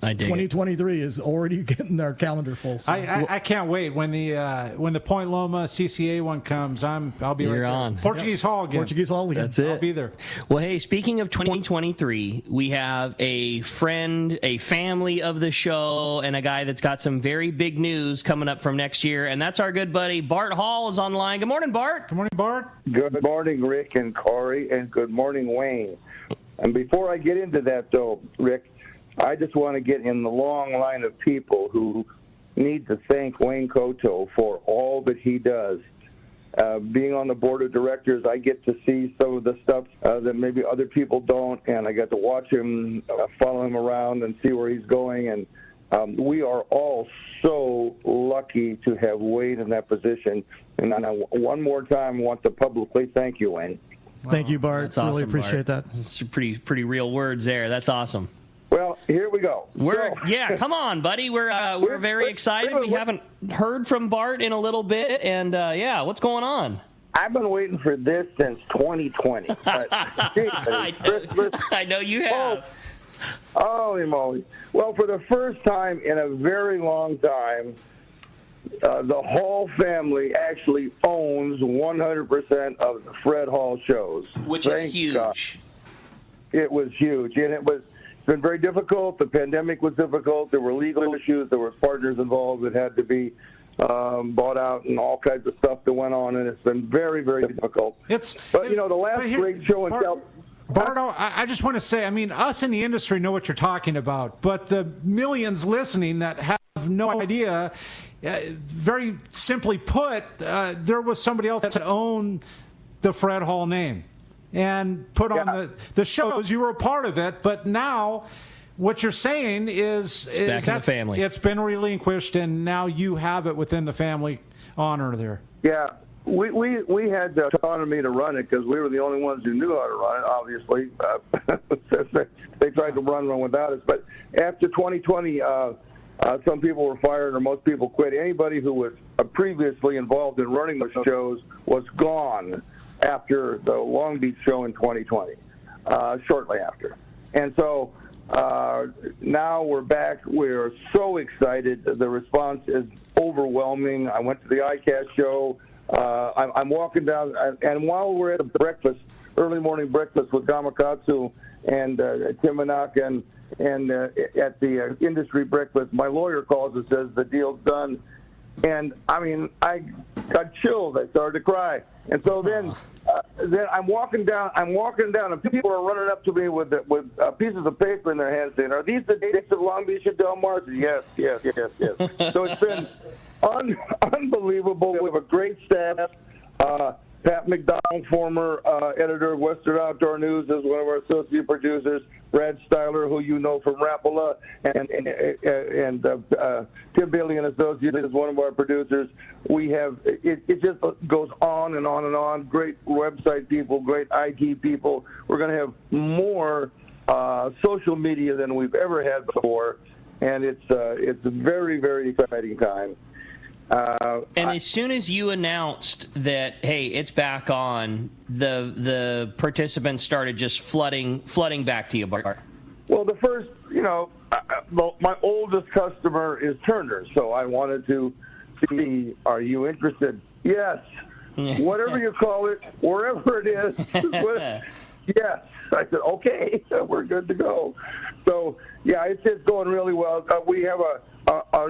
I dig 2023 is already getting our calendar full. So. I can't wait when the Point Loma CCA one comes. I'll be right there. On Portuguese Hall again. Portuguese Hall again. That's it. I'll be there. Well, hey, speaking of 2023, we have a friend, a family of the show, and a guy that's got some very big news coming up from next year, and that's our good buddy Bart Hall is on the line. Good morning, Bart. Good morning, Bart. Good morning, Rick and Corey, and good morning, Wayne. And before I get into that, though, Rick, I just want to get in the long line of people who need to thank Wayne Kotow for all that he does. Being on the board of directors, I get to see some of the stuff that maybe other people don't, and I get to watch him, follow him around and see where he's going. And we are all so lucky to have Wayne in that position. And I one more time want to publicly thank you, Wayne. Thank you, Bart. That's awesome, really appreciate Bart. that. It's pretty real words there. That's awesome. Well, here we go. Come on, buddy. We're very excited. We haven't heard from Bart in a little bit, and what's going on? I've been waiting for this since 2020. I know you have. Holy moly. Well, for the first time in a very long time, the Hall family actually owns 100% of the Fred Hall shows. Which is huge. God. It was huge, and it's been very difficult. The pandemic was difficult. There were legal issues. There were partners involved that had to be bought out, and all kinds of stuff that went on, and it's been very, very difficult. But the last great show in South. Bardo, I just want to say, us in the industry know what you're talking about, but the millions listening that have no idea, very simply put, there was somebody else that owned the Fred Hall name and put on the shows. You were a part of it, but now what you're saying is back in the family. It's been relinquished, and now you have it within the family honor there. Yeah. We had the autonomy to run it because we were the only ones who knew how to run it, obviously. They tried to run one without us. But after 2020, some people were fired or most people quit. Anybody who was previously involved in running the shows was gone after the Long Beach show in 2020, shortly after. And so now we're back. We're so excited. The response is overwhelming. I went to the ICAST show. I'm walking down, and while we're at the early morning breakfast with Gamakatsu and Tim Minak and at the industry breakfast, my lawyer calls and says the deal's done. And I got chilled. I started to cry. And so then I'm walking down, and people are running up to me with pieces of paper in their hands, saying, "Are these the dates of Long Beach and Del Mar?" Yes. So it's been unbelievable. We have a great staff. Pat McDonald, former editor of Western Outdoor News, is one of our associate producers. Brad Styler, who you know from Rapala, and Tim Bailey and Associates is one of our producers. We have it just goes on and on and on. Great website people, great IT people. We're going to have more social media than we've ever had before, and it's a very, very exciting time. And as soon as you announced that, hey, it's back on, the participants started just flooding back to you, Bart. Well, the first, my oldest customer is Turner, so I wanted to see, are you interested? Yes. Whatever you call it, wherever it is. Yes. I said, okay, we're good to go. So, yeah, it's going really well. We have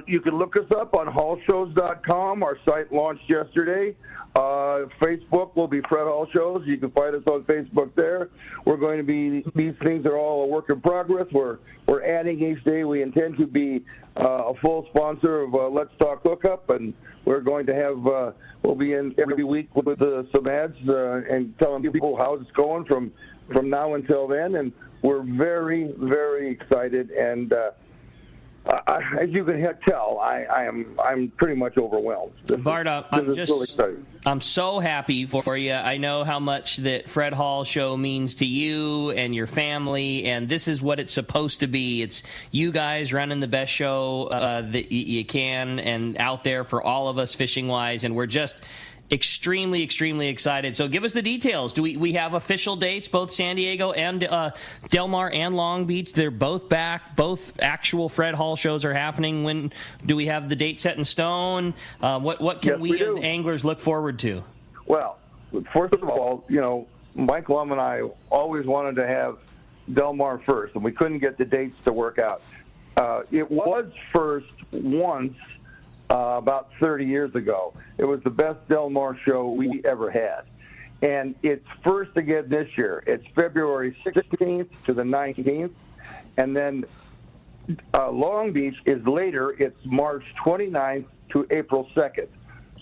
you can look us up on hallshows.com. Our site launched yesterday. Facebook will be Fred Hall Shows. You can find us on Facebook there. We're going to be, these things are all a work in progress. We're adding each day. We intend to be a full sponsor of Let's Talk Hookup, and we're going to have, we'll be in every week with some ads and telling people how it's going from now until then, and we're very, very excited. And as you can tell, I'm pretty much overwhelmed. Bart, I'm so happy for you. I know how much that Fred Hall Show means to you and your family, and this is what it's supposed to be. It's you guys running the best show that you can, and out there for all of us fishing wise, and we're just extremely, extremely excited. So give us the details. Do we have official dates? Both San Diego and Del Mar and Long Beach, they're both back. Both actual Fred Hall shows are happening. When do we have the date set in stone? What can we as anglers look forward to? Well, first of all, Mike Loma and I always wanted to have Del Mar first, and we couldn't get the dates to work out. It was first once about 30 years ago. It was the best Del Mar show we ever had. And it's first again this year. It's February 16th to the 19th. And then Long Beach is later. It's March 29th to April 2nd.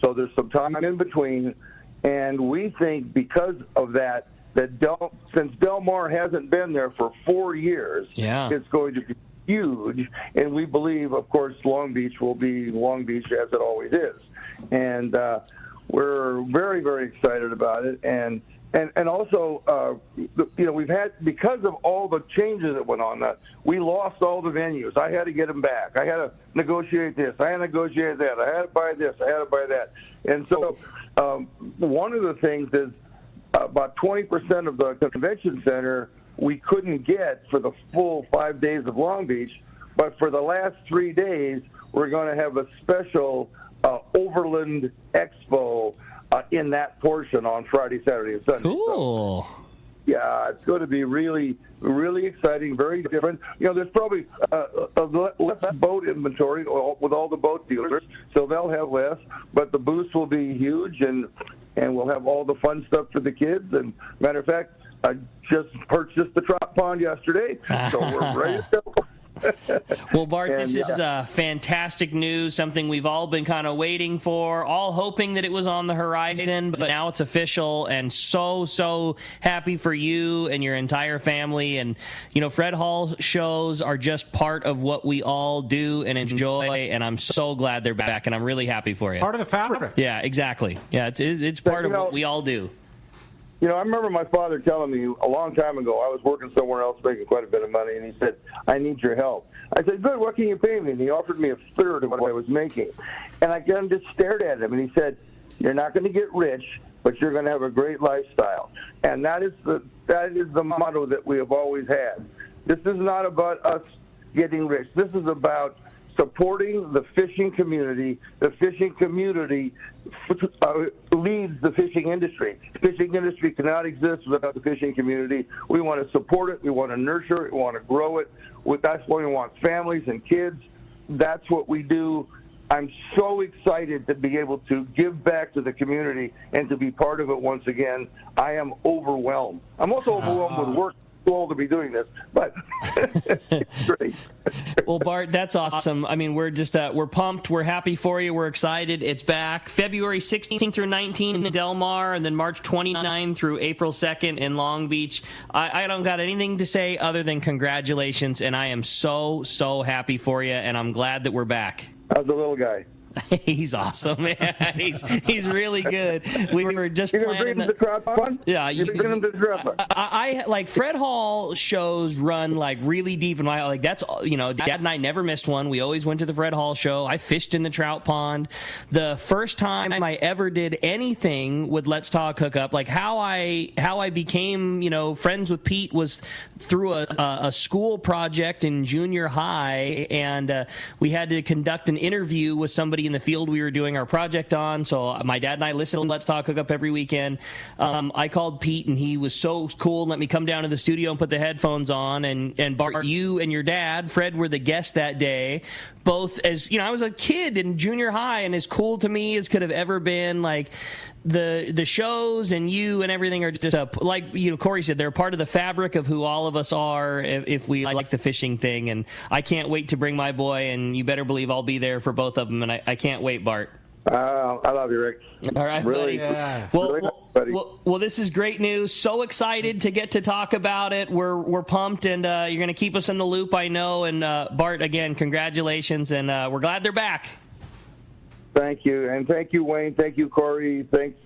So there's some time in between. And we think because of that since Del Mar hasn't been there for 4 years, it's going to be huge, and we believe, of course, Long Beach will be Long Beach as it always is, and we're very, very excited about it. And also, we've had, because of all the changes that went on, we lost all the venues. I had to get them back. I had to negotiate this. I had to negotiate that. I had to buy this. I had to buy that. And so, one of the things is about 20% of the convention center we couldn't get for the full 5 days of Long Beach, but for the last 3 days, we're going to have a special Overland Expo in that portion on Friday, Saturday, and Sunday. Cool. So, yeah, it's going to be really, really exciting, very different. There's probably less boat inventory with all the boat dealers, so they'll have less, but the booths will be huge, and we'll have all the fun stuff for the kids. And matter of fact, I just purchased the trout pond yesterday, so we're ready to go. Well, Bart, this is fantastic news, something we've all been kind of waiting for, all hoping that it was on the horizon, but now it's official, and so happy for you and your entire family. And, Fred Hall shows are just part of what we all do and enjoy, and I'm so glad they're back, and I'm really happy for you. Part of the fabric. Yeah, exactly. Yeah, it's part of what we all do. I remember my father telling me a long time ago, I was working somewhere else making quite a bit of money, and he said, I need your help. I said, good, what can you pay me? And he offered me a third of what I was making. And I kind of just stared at him, and he said, you're not going to get rich, but you're going to have a great lifestyle. And that is the motto that we have always had. This is not about us getting rich. This is about supporting the fishing community. The fishing community leads the fishing industry. The fishing industry cannot exist without the fishing community. We want to support it. We want to nurture it. We want to grow it. That's why we want families and kids. That's what we do. I'm so excited to be able to give back to the community and to be part of it once again. I am overwhelmed. I'm also overwhelmed with work. too old to be doing this, but it's great. Well, Bart, that's awesome. I mean, we're just we're pumped. We're happy for you. We're excited. It's back February 16th through 19th in Del Mar, and then March 29th through April 2nd in Long Beach. I don't got anything to say other than congratulations, and I am so happy for you, and I'm glad that we're back. How's the little guy? He's awesome, man. He's really good. We were just planning. Bring him to crowd fun? Yeah, you bring him to crowd fun. I like Fred Hall shows run like really deep in my like that's Dad and I never missed one. We always went to the Fred Hall show. I fished in the trout pond. The first time I ever did anything with Let's Talk Hookup, like how I became friends with Pete was through a school project in junior high, and we had to conduct an interview with somebody in the field we were doing our project on. So my dad and I listened to Let's Talk Hookup every weekend. I called Pete, and he was so cool and let me come down to the studio and put the headphones on. And Bart, you and your dad, Fred, were the guests that day. Both as I was a kid in junior high, and as cool to me as could have ever been. Like the shows and you and everything are just like Corey said, they're part of the fabric of who all of us are if we like the fishing thing. And I can't wait to bring my boy, and you better believe I'll be there for both of them. And I can't wait, Bart. I love you, Rick. All right, really, buddy. Yeah. Well, this is great news. So excited to get to talk about it. We're pumped, and you're going to keep us in the loop, I know. And Bart, again, congratulations, and we're glad they're back. Thank you, and thank you, Wayne. Thank you, Corey. Thanks.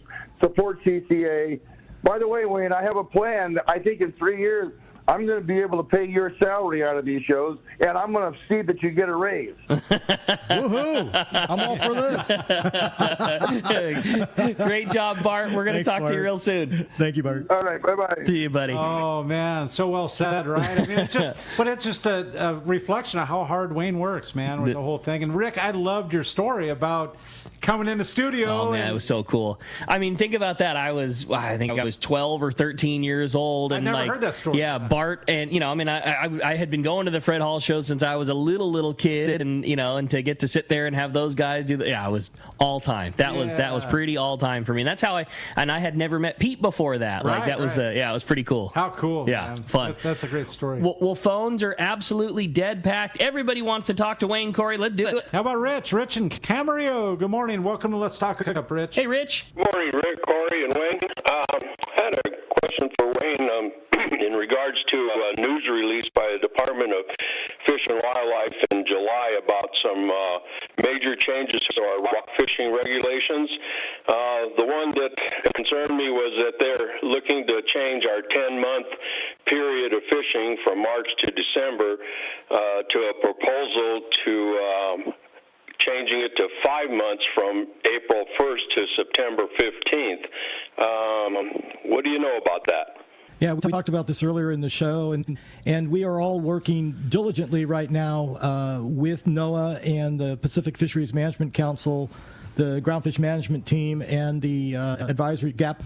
Support CCA. By the way, Wayne, I have a plan. I think in 3 years, I'm going to be able to pay your salary out of these shows, and I'm going to see that you get a raise. Woohoo! I'm all for this. Great job, Bart. We're going to talk to you real soon. Thank you, Bart. All right, bye-bye. See you, buddy. Oh, man, so well said, right? I mean, it's just a reflection of how hard Wayne works, man, with the whole thing. And, Rick, I loved your story about coming in the studio. Oh, man, it was so cool. I mean, think about that. I think I was 12 or 13 years old. And I never heard that story. Yeah, Bart, and I had been going to the Fred Hall show since I was a little kid, and and to get to sit there and have those guys do that, it was all time. That was pretty all time for me. And that's how I had never met Pete before that. Right, like that was it was pretty cool. How cool. Yeah, man. Fun. That's a great story. Well, phones are absolutely dead packed. Everybody wants to talk to Wayne. Corey, let's do it. How about Rich? Rich in Camarillo. Good morning. Welcome to Let's Talk Hookup, Rich. Hey, Rich. Good morning, Rick, Corey, and Wayne. I had a question for Wayne in regards to a news release by the Department of Fish and Wildlife in July about some major changes to our rock fishing regulations. The one that concerned me was that they're looking to change our 10-month period of fishing from March to December to a proposal to changing it to 5 months from April 1st to September 15th. What do you know about that? Yeah, we talked about this earlier in the show, and we are all working diligently right now with NOAA and the Pacific Fisheries Management Council, the Groundfish Management Team, and the GAP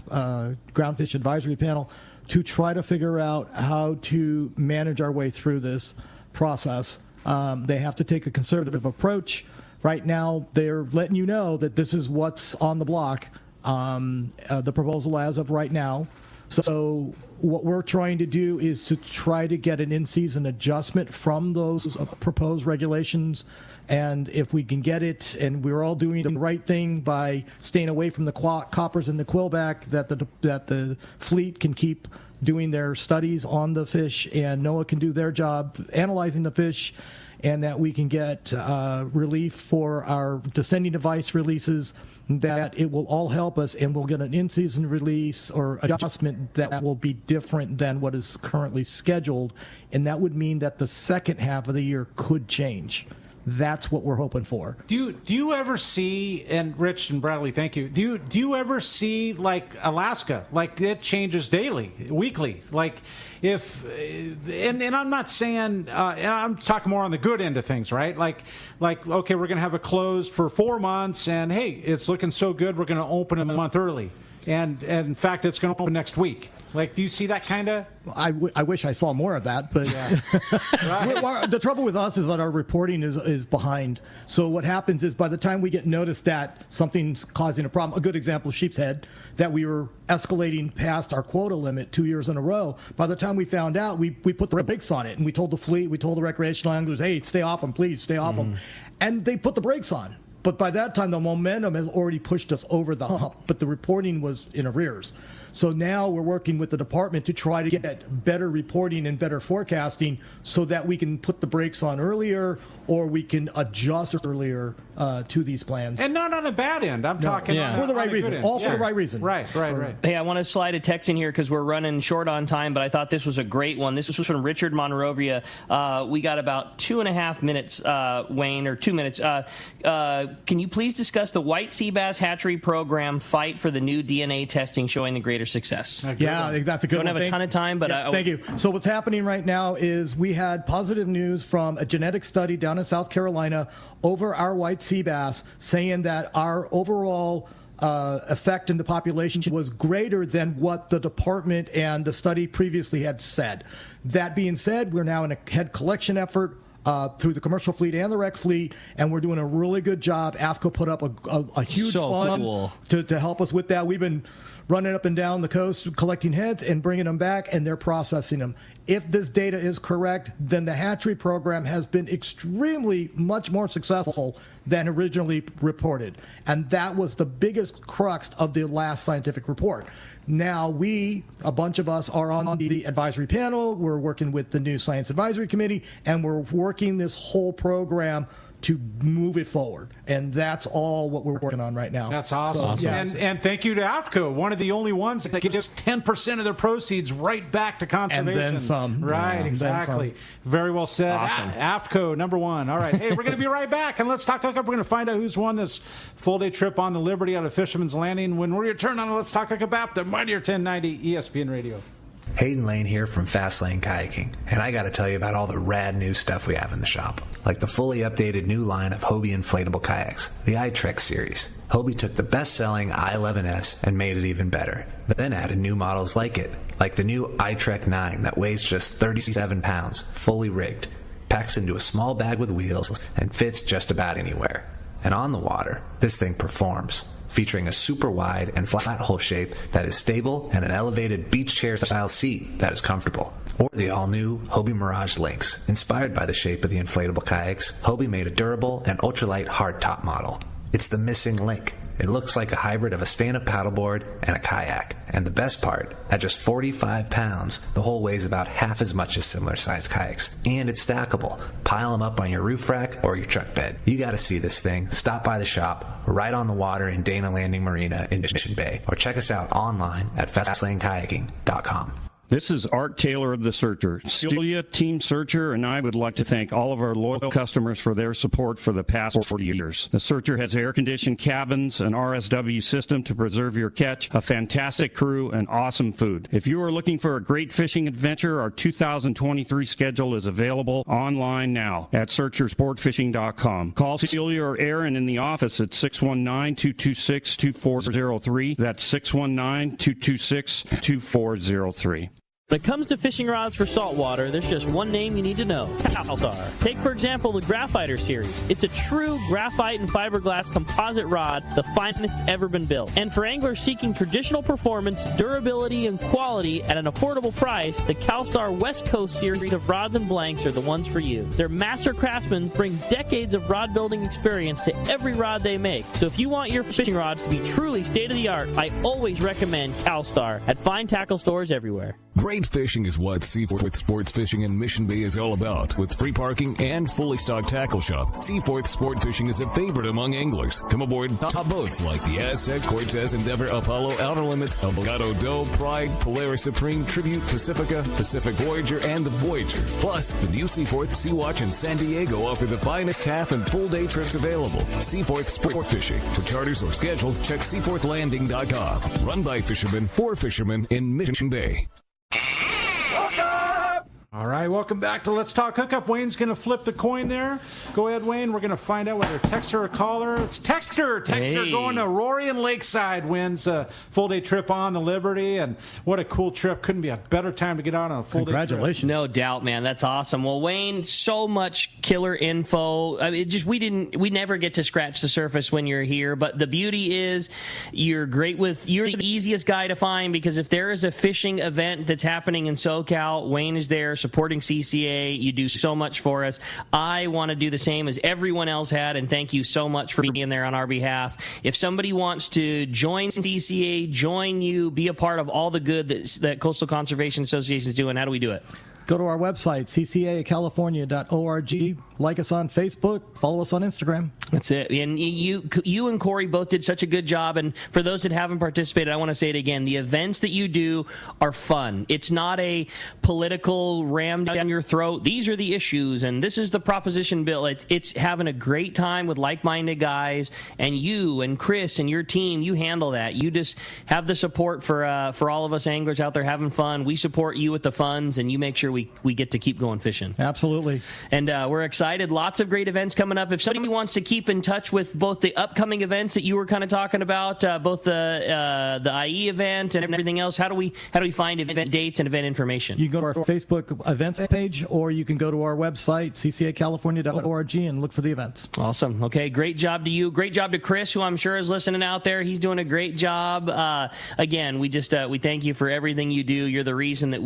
Groundfish Advisory Panel to try to figure out how to manage our way through this process. They have to take a conservative approach. Right now, they're letting you know that this is what's on the block, the proposal as of right now. So what we're trying to do is to try to get an in-season adjustment from those proposed regulations. And if we can get it, and we're all doing the right thing by staying away from the coppers and the quillback, that the fleet can keep doing their studies on the fish, and NOAA can do their job analyzing the fish, and that we can get relief for our descending device releases, that it will all help us, and we'll get an in-season release or adjustment that will be different than what is currently scheduled, and that would mean that the second half of the year could change. That's what we're hoping for. Do you ever see, and Rich and Bradley, thank you. Do you ever see like Alaska, like it changes daily, weekly? Like if, and I'm not saying, I'm talking more on the good end of things, right? Like okay, we're going to have it closed for 4 months, and hey, it's looking so good, we're going to open it a month early. And in fact, it's going to open next week. Like, do you see that kind of? I wish I saw more of that, but the trouble with us is that our reporting is behind. So what happens is by the time we get noticed that something's causing a problem, a good example, Sheep's Head, that we were escalating past our quota limit 2 years in a row. By the time we found out, we put the brakes on it, and we told the fleet, we told the recreational anglers, hey, stay off them, please, stay off them. And they put the brakes on. But by that time, the momentum has already pushed us over the hump, but the reporting was in arrears. So now we're working with the department to try to get better reporting and better forecasting so that we can put the brakes on earlier or we can adjust earlier to these plans. And not on a bad end. I'm talking for the right reason. All for the right reason. Right. Hey, I want to slide a text in here because we're running short on time, but I thought this was a great one. This was from Richard Monrovia. We got about 2.5 minutes, Wayne, or 2 minutes. Can you please discuss the white sea bass hatchery program fight for the new DNA testing showing the greater success? Yeah, that's a good one. Don't have a ton of time, but thank you. So what's happening right now is we had positive news from a genetic study down in South Carolina over our white sea bass saying that our overall effect in the population was greater than what the department and the study previously had said. That being said, we're now in a head collection effort through the commercial fleet and the rec fleet, and we're doing a really good job. AFCO put up a huge fund to help us with that. We've been running up and down the coast, collecting heads and bringing them back, and they're processing them. If this data is correct, then the hatchery program has been extremely much more successful than originally reported. And that was the biggest crux of the last scientific report. Now a bunch of us are on the advisory panel. We're working with the new Science Advisory Committee, and we're working this whole program to move it forward. And that's all what we're working on right now. That's awesome. So, and thank you to AFCO, one of the only ones that gives just 10% of their proceeds right back to conservation. And then some. Right, exactly. Very well said. Awesome. AFCO, number one. All right. Hey, we're going to be right back, and let's talk hookup. We're going to find out who's won this full-day trip on the Liberty out of Fisherman's Landing when we return on Let's Talk Hookup app, the Mightier 1090 ESPN Radio. Hayden Lane here from Fast Lane Kayaking, and I got to tell you about all the rad new stuff we have in the shop, like the fully updated new line of Hobie inflatable kayaks, the Itreck series. Hobie took the best-selling I-11S and made it even better, then added new models like it, like the new Itreck 9 that weighs just 37 pounds, fully rigged, packs into a small bag with wheels, and fits just about anywhere. And on the water, this thing performs, featuring a super wide and flat hull shape that is stable and an elevated beach chair style seat that is comfortable. Or the all-new Hobie Mirage Lynx. Inspired by the shape of the inflatable kayaks, Hobie made a durable and ultralight hardtop model. It's the missing link. It looks like a hybrid of a stand-up paddleboard and a kayak. And the best part, at just 45 pounds, the hull weighs about half as much as similar-sized kayaks. And it's stackable. Pile them up on your roof rack or your truck bed. You gotta see this thing. Stop by the shop, right on the water in Dana Landing Marina in Mission Bay. Or check us out online at fastlanekayaking.com. This is Art Taylor of The Searcher. Celia, Team Searcher, and I would like to thank all of our loyal customers for their support for the past 40 years. The Searcher has air-conditioned cabins, an RSW system to preserve your catch, a fantastic crew, and awesome food. If you are looking for a great fishing adventure, our 2023 schedule is available online now at searchersportfishing.com. Call Celia or Aaron in the office at 619-226-2403. That's 619-226-2403. When it comes to fishing rods for saltwater, there's just one name you need to know: CalStar. Take, for example, the Graphiter series. It's a true graphite and fiberglass composite rod, the finest ever been built. And for anglers seeking traditional performance, durability, and quality at an affordable price, the CalStar West Coast series of rods and blanks are the ones for you. Their master craftsmen bring decades of rod building experience to every rod they make. So if you want your fishing rods to be truly state-of-the-art, I always recommend CalStar at fine tackle stores everywhere. Great fishing is what Seaforth Sports Fishing in Mission Bay is all about. With free parking and fully stocked tackle shop, Seaforth Sport Fishing is a favorite among anglers. Come aboard top boats like the Aztec, Cortez, Endeavor, Apollo, Outer Limits, Elgato, Doe, Pride, Polaris Supreme, Tribute, Pacifica, Pacific Voyager, and the Voyager. Plus, the new Seaforth, Sea-Watch, and San Diego offer the finest half and full-day trips available. Seaforth Sport Fishing. For charters or schedule, check seaforthlanding.com. Run by fishermen, for fishermen in Mission Bay. All right, welcome back to Let's Talk Hookup. Wayne's going to flip the coin there. Go ahead, Wayne. We're going to find out whether texter or caller. It's texter. Texter going to Rory and Lakeside, wins a full-day trip on the Liberty. And what a cool trip. Couldn't be a better time to get out on a full-day trip. Congratulations. No doubt, man. That's awesome. Well, Wayne, so much killer info. I mean, we never get to scratch the surface when you're here. But the beauty is you're the easiest guy to find, because if there is a fishing event that's happening in SoCal, Wayne is there supporting CCA. You do so much for us. I want to do the same as everyone else had, and thank you so much for being there on our behalf. If somebody wants to join CCA, join you, be a part of all the good that Coastal Conservation Association is doing, how do we do it? Go to our website, ccacalifornia.org. Like us on Facebook. Follow us on Instagram. That's it. And you and Corey both did such a good job. And for those that haven't participated, I want to say it again. The events that you do are fun. It's not a political ram down your throat. These are the issues, and this is the proposition bill. It's having a great time with like-minded guys. And you and Chris and your team, you handle that. You just have the support for all of us anglers out there having fun. We support you with the funds, and you make sure we get to keep going fishing. Absolutely. And we're excited. Lots of great events coming up. If somebody wants to keep in touch with both the upcoming events that you were kind of talking about, both the IE event and everything else, how do we find event dates and event information? You can go to our Facebook events page, or you can go to our website, ccacalifornia.org, and look for the events. Awesome. Okay, great job to you. Great job to Chris, who I'm sure is listening out there. He's doing a great job. Again, we thank you for everything you do. You're the reason that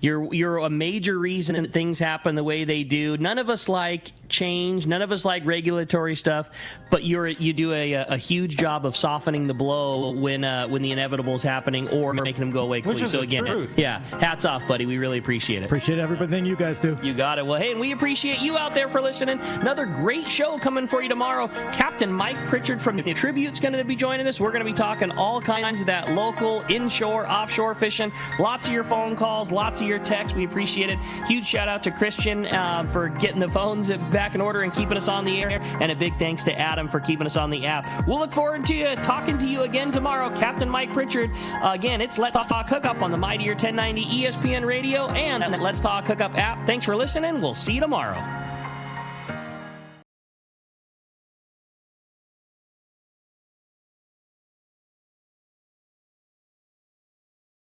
you're a major reason that things happen the way they do. None of us like change. None of us like regulatory stuff, but you do a huge job of softening the blow when the inevitable is happening, or making them go away quickly. Which is the truth. Yeah, hats off, buddy. We really appreciate it. Appreciate everything you guys do. You got it. Well, hey, and we appreciate you out there for listening. Another great show coming for you tomorrow. Captain Mike Pritchard from the Tribute's going to be joining us. We're going to be talking all kinds of that local, inshore, offshore fishing. Lots of your phone calls, lots of your texts. We appreciate it. Huge shout out to Christian for getting the phones back in order and keeping us on the air. And a big thanks to Adam for keeping us on the app. We'll look forward to talking to you again tomorrow. Captain Mike Pritchard. Again, it's Let's Talk Hookup on the Mightier 1090 ESPN Radio and the Let's Talk Hookup app. Thanks for listening. We'll see you tomorrow.